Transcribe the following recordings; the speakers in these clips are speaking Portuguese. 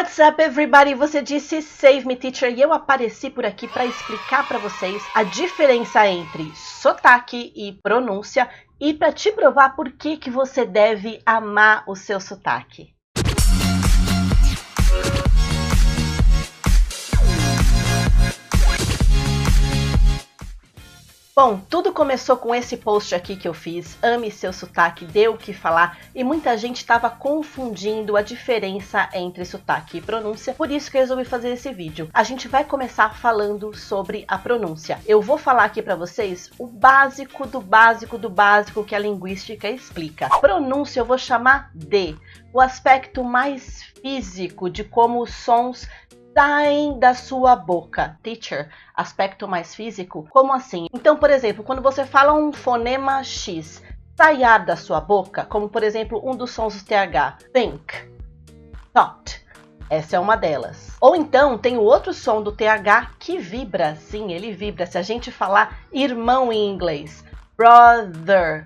What's up, everybody? Você disse Save Me Teacher e eu apareci por aqui para explicar para vocês a diferença entre sotaque e pronúncia e para te provar por que você deve amar o seu sotaque. Bom, tudo começou com esse post aqui que eu fiz, ame seu sotaque, dê o que falar, e muita gente estava confundindo a diferença entre sotaque e pronúncia, por isso que eu resolvi fazer esse vídeo. A gente vai começar falando sobre a pronúncia. Eu vou falar aqui para vocês o básico do básico do básico que a linguística explica. Pronúncia eu vou chamar de o aspecto mais físico de como os sons saem da sua boca. Teacher, aspecto mais físico? Como assim? Então, por exemplo, quando você fala um fonema X, sair da sua boca, como por exemplo um dos sons do TH, think, thought, essa é uma delas. Ou então tem o outro som do TH que vibra, sim, ele vibra. Se a gente falar irmão em inglês, brother,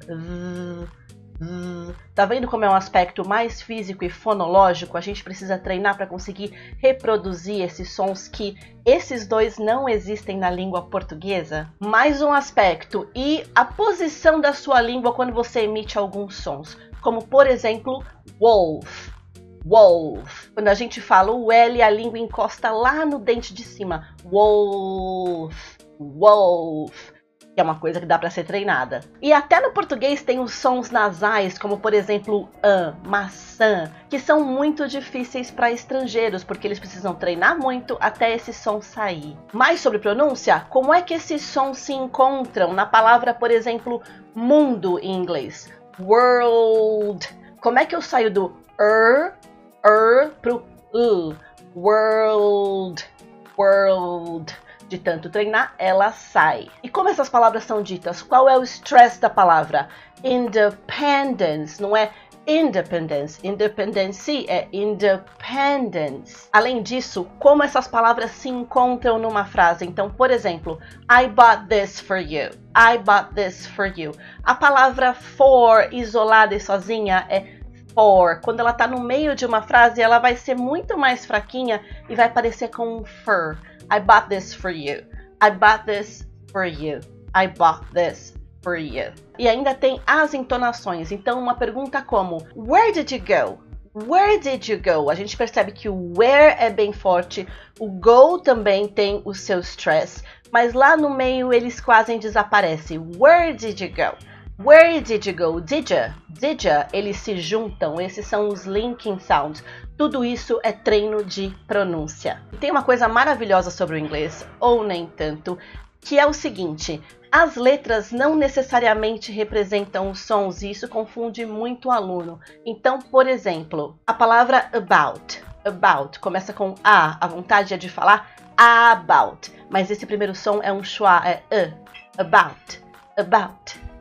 tá vendo como é um aspecto mais físico e fonológico? A gente precisa treinar para conseguir reproduzir esses sons que esses dois não existem na língua portuguesa. Mais um aspecto, e a posição da sua língua quando você emite alguns sons, como por exemplo, wolf, wolf. Quando a gente fala o L, a língua encosta lá no dente de cima, wolf, wolf. Que é uma coisa que dá para ser treinada. E até no português tem os sons nasais, como por exemplo, maçã, que são muito difíceis para estrangeiros, porque eles precisam treinar muito até esse som sair. Mais sobre pronúncia, como é que esses sons se encontram na palavra, por exemplo, mundo em inglês? World. Como é que eu saio do pro world, world. De tanto treinar, ela sai. E como essas palavras são ditas? Qual é o stress da palavra? Independence, não é independence. Independency é independence. Além disso, como essas palavras se encontram numa frase? Então, por exemplo, I bought this for you. I bought this for you. A palavra for, isolada e sozinha, é for. Quando ela está no meio de uma frase, ela vai ser muito mais fraquinha e vai parecer com um fur. I bought this for you. I bought this for you. I bought this for you. E ainda tem as entonações. Então, uma pergunta como Where did you go? Where did you go? A gente percebe que o where é bem forte. O go também tem o seu stress. Mas lá no meio eles quase desaparecem. Where did you go? Where did you go? Did ya? Did ya? Eles se juntam. Esses são os linking sounds. Tudo isso é treino de pronúncia. E tem uma coisa maravilhosa sobre o inglês, ou nem tanto, que é o seguinte: as letras não necessariamente representam os sons e isso confunde muito o aluno. Então, por exemplo, a palavra about começa com a vontade é de falar about, mas esse primeiro som é um schwa, é about.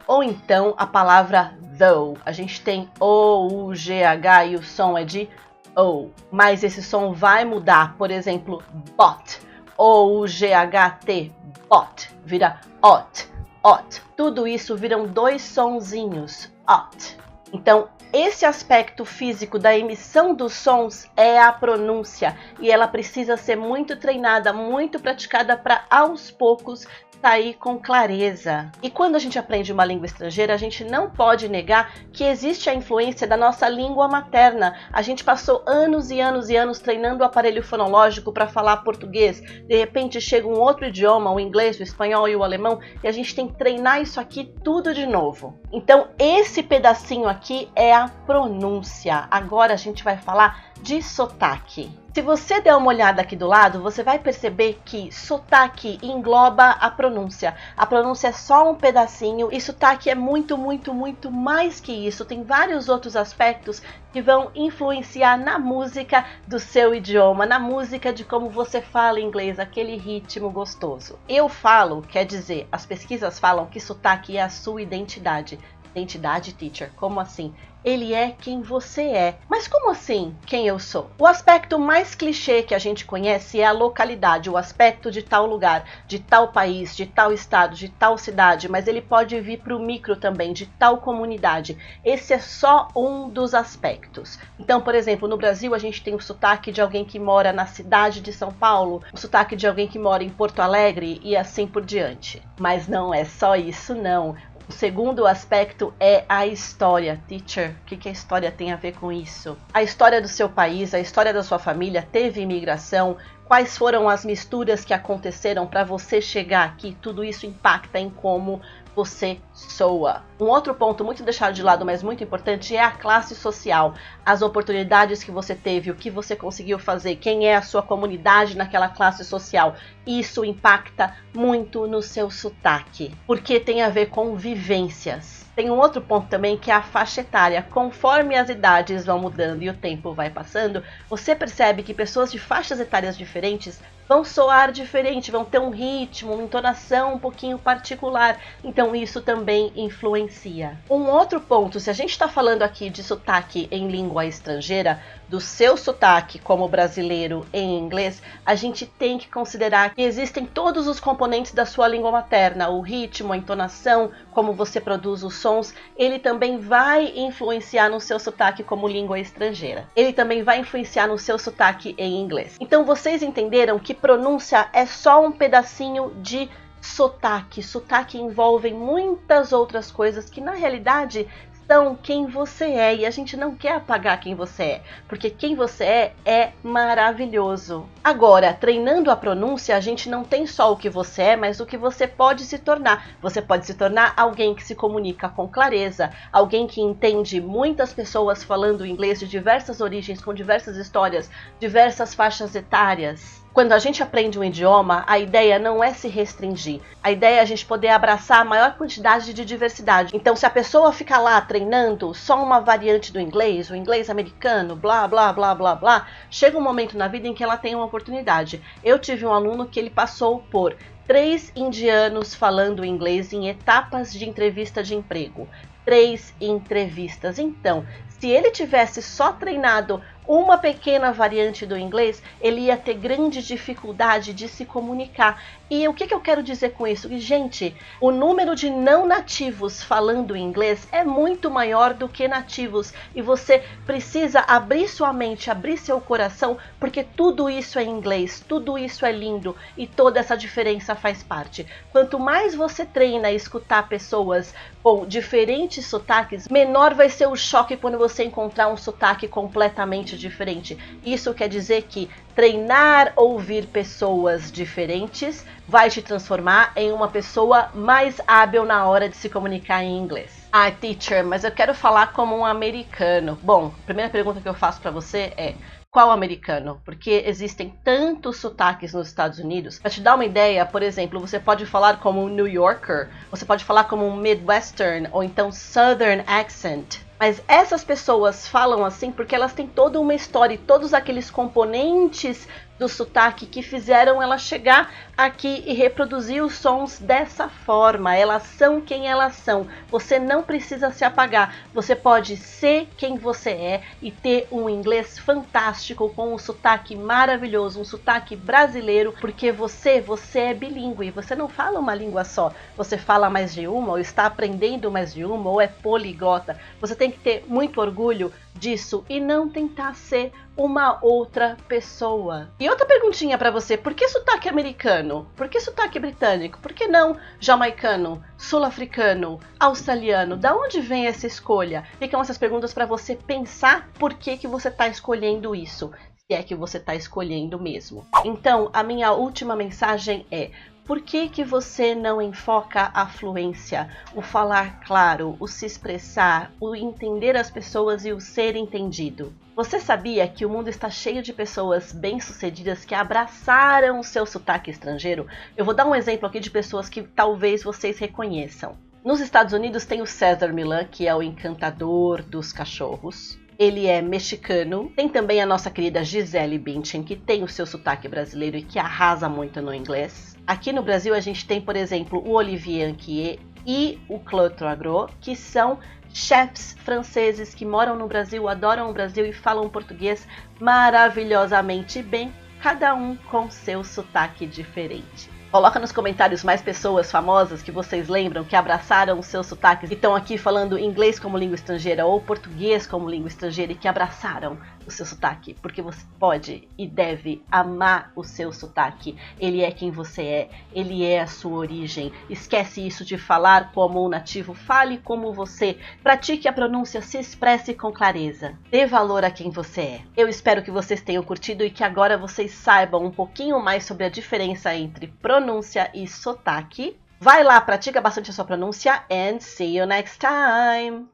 Ou então a palavra though, a gente tem O-U-G-H e o som é de O, mas esse som vai mudar, por exemplo, bought, O-U-G-H-T, bought, vira ot. Tudo isso viram dois sonzinhos, ot. Então, esse aspecto físico da emissão dos sons é a pronúncia e ela precisa ser muito treinada, muito praticada para aos poucos sair com clareza. E quando a gente aprende uma língua estrangeira, a gente não pode negar que existe a influência da nossa língua materna. A gente passou anos e anos e anos treinando o aparelho fonológico para falar português. De repente chega um outro idioma, o inglês, o espanhol e o alemão, e a gente tem que treinar isso aqui tudo de novo. Então esse pedacinho aqui é a pronúncia. Agora a gente vai falar de sotaque. Se você der uma olhada aqui do lado, você vai perceber que sotaque engloba a pronúncia. A pronúncia é só um pedacinho e sotaque é muito, muito, muito mais que isso. Tem vários outros aspectos que vão influenciar na música do seu idioma, na música de como você fala inglês, aquele ritmo gostoso. Eu falo, quer dizer, as pesquisas falam que sotaque é a sua identidade. Identidade, teacher, como assim? Ele é quem você é. Mas como assim, quem eu sou? O aspecto mais clichê que a gente conhece é a localidade, o aspecto de tal lugar, de tal país, de tal estado, de tal cidade, mas ele pode vir para o micro também, de tal comunidade. Esse é só um dos aspectos. Então, por exemplo, no Brasil a gente tem o sotaque de alguém que mora na cidade de São Paulo, o sotaque de alguém que mora em Porto Alegre e assim por diante. Mas não é só isso, não. O segundo aspecto é a história. Teacher, o que a história tem a ver com isso? A história do seu país, a história da sua família, teve imigração? Quais foram as misturas que aconteceram para você chegar aqui? Tudo isso impacta em como você soa. Um outro ponto muito deixado de lado, mas muito importante, é a classe social. As oportunidades que você teve, o que você conseguiu fazer, quem é a sua comunidade naquela classe social. Isso impacta muito no seu sotaque, porque tem a ver com vivências. Tem um outro ponto também que é a faixa etária. Conforme as idades vão mudando e o tempo vai passando, você percebe que pessoas de faixas etárias diferentes vão soar diferente, vão ter um ritmo, uma entonação um pouquinho particular. Então isso também influencia. Um outro ponto, se a gente está falando aqui de sotaque em língua estrangeira, do seu sotaque como brasileiro em inglês, a gente tem que considerar que existem todos os componentes da sua língua materna, o ritmo, a entonação, como você produz os sons, ele também vai influenciar no seu sotaque como língua estrangeira. Ele também vai influenciar no seu sotaque em inglês. Então vocês entenderam que pronúncia é só um pedacinho de sotaque. Sotaque envolve muitas outras coisas que na realidade são quem você é, e a gente não quer apagar quem você é, porque quem você é maravilhoso. Agora, treinando a pronúncia, a gente não tem só o que você é, mas o que você pode se tornar. Você pode se tornar alguém que se comunica com clareza, alguém que entende muitas pessoas falando inglês de diversas origens, com diversas histórias, diversas faixas etárias. Quando a gente aprende um idioma, a ideia não é se restringir. A ideia é a gente poder abraçar a maior quantidade de diversidade. Então, se a pessoa ficar lá treinando só uma variante do inglês, o inglês americano, blá, blá, blá, blá, blá, chega um momento na vida em que ela tem uma oportunidade. Eu tive um aluno que ele passou por 3 indianos falando inglês em etapas de entrevista de emprego. 3 entrevistas. Então, se ele tivesse só treinado uma pequena variante do inglês, ele ia ter grande dificuldade de se comunicar. E o que eu quero dizer com isso? Gente, o número de não nativos falando inglês é muito maior do que nativos. E você precisa abrir sua mente, abrir seu coração, porque tudo isso é inglês, tudo isso é lindo e toda essa diferença faz parte. Quanto mais você treina a escutar pessoas com diferentes sotaques, menor vai ser o choque quando você encontrar um sotaque completamente diferente. Isso quer dizer que treinar ouvir pessoas diferentes vai te transformar em uma pessoa mais hábil na hora de se comunicar em inglês. Ah, teacher, mas eu quero falar como um americano. Bom, a primeira pergunta que eu faço para você é: qual americano? Porque existem tantos sotaques nos Estados Unidos. Para te dar uma ideia, por exemplo, você pode falar como um New Yorker, você pode falar como um Midwestern ou então Southern accent. Mas essas pessoas falam assim porque elas têm toda uma história e todos aqueles componentes do sotaque que fizeram ela chegar aqui e reproduzir os sons dessa forma. Elas são quem elas são. Você não precisa se apagar. Você pode ser quem você é e ter um inglês fantástico com um sotaque maravilhoso, um sotaque brasileiro, porque você é bilíngue. Você não fala uma língua só. Você fala mais de uma, ou está aprendendo mais de uma, ou é poliglota. Você tem que ter muito orgulho disso e não tentar ser uma outra pessoa. E outra perguntinha pra você: por que sotaque americano? Por que sotaque britânico? Por que não jamaicano, sul-africano, australiano? Da onde vem essa escolha? Ficam essas perguntas para você pensar por que você está escolhendo isso, se é que você está escolhendo mesmo. Então, a minha última mensagem é: por que você não enfoca a fluência, o falar claro, o se expressar, o entender as pessoas e o ser entendido? Você sabia que o mundo está cheio de pessoas bem-sucedidas que abraçaram o seu sotaque estrangeiro? Eu vou dar um exemplo aqui de pessoas que talvez vocês reconheçam. Nos Estados Unidos tem o César Millan, que é o encantador dos cachorros. Ele é mexicano. Tem também a nossa querida Gisele Bündchen, que tem o seu sotaque brasileiro e que arrasa muito no inglês. Aqui no Brasil a gente tem, por exemplo, o Olivier Anquier, e o Claude Troisgros, que são chefs franceses que moram no Brasil, adoram o Brasil e falam português maravilhosamente bem, cada um com seu sotaque diferente. Coloca nos comentários mais pessoas famosas que vocês lembram que abraçaram os seus sotaques e estão aqui falando inglês como língua estrangeira ou português como língua estrangeira e que abraçaram o seu sotaque, porque você pode e deve amar o seu sotaque. Ele é quem você é, ele é a sua origem. Esquece isso de falar como um nativo, fale como você. Pratique a pronúncia, se expresse com clareza. Dê valor a quem você é. Eu espero que vocês tenham curtido e que agora vocês saibam um pouquinho mais sobre a diferença entre pronúncia e sotaque. Vai lá, pratica bastante a sua pronúncia and see you next time!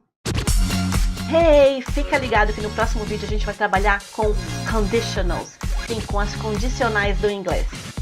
Hey, fica ligado que no próximo vídeo a gente vai trabalhar com conditionals, sim, com as condicionais do inglês.